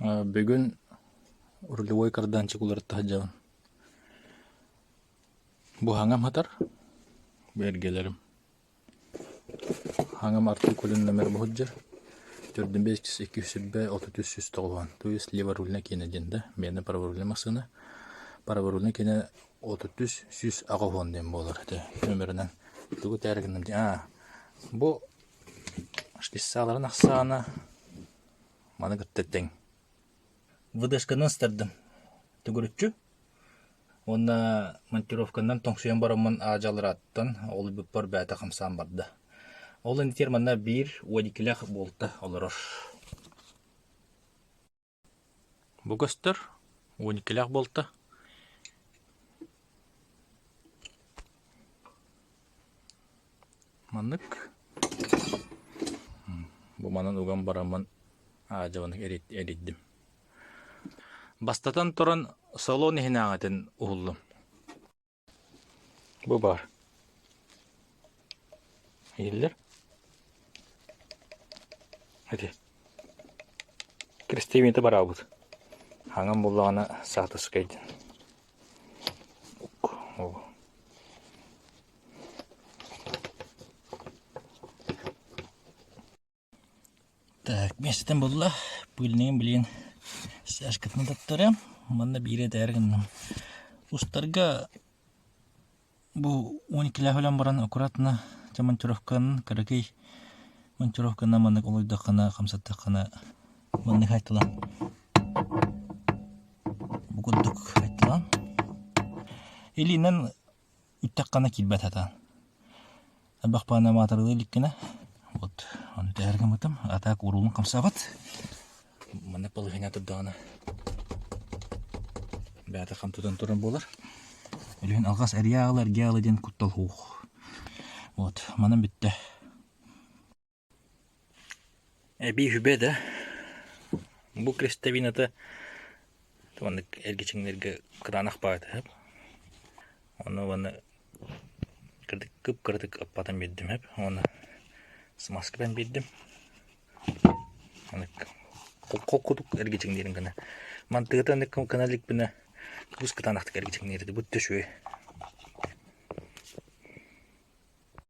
Бүгін рулевой карданчик уларытта хаджабын. Бу хаңам хатар бергелерим. Хаңам артикулын номер бұхыджар. 4-5-200-33-100. То есть лево рульна кене денді. Мені праворульна масына. Праворульна кене 33-100 ағуон ден болар. Номерінен. Тугу тәрігінім ден. Бу штиссаларын ақсағына маны күттеттен. Выдышканын стардым. Түгірітчі. Онна монтировкандан тоңсуян барамын ажалыр аттан, ол бүппар бәті қымсан барды. Ол нетер манна 1-12 болты олырыр. Бұл көстір 12 болты. Маннык. Бұл манан уған барамын ажалының әрейдім. Бастатан тұрын салон ехіне ағатын ұғылым. Бұл бар. Елдер. Әде. Крестевенті бар ауыд. Аңын болағына сақты сұқайдың. Так, местен болла. Бүлінеген білген сәшкітін таттырым. Манда бире дәргіннім. Устарға бұл 12 ләхілен баран аккуратна монтировканын, қаракей монтировканна маннык олойдаққана, қамсаттаққана маннык айтылан. Бұғыддық айтылан. Елінен үттаққана келбәт атан. Бақпағына матырылы ліккіні. Вот, оны дәргім ұтым. Атақ ұрылын қамсағыт. Маннык балығына тұрдағына. Бәті қамтудан тұрын болар. Өлген алғас әрияғылар геалыден күттал хуқ. Вот, манын бітті. Әбей хүбеді. Бұл крестовинаты туаннык әргечіңлерге қыранақ бағыты. Оны ваны күп-кірдік аппатан беддім. Оны смаскадан беддім. Оны қолқұдық әргечіңлерін кіні. Мантығыта каналик біне күз кытанақтық әргечіңлерді бұтты шөй.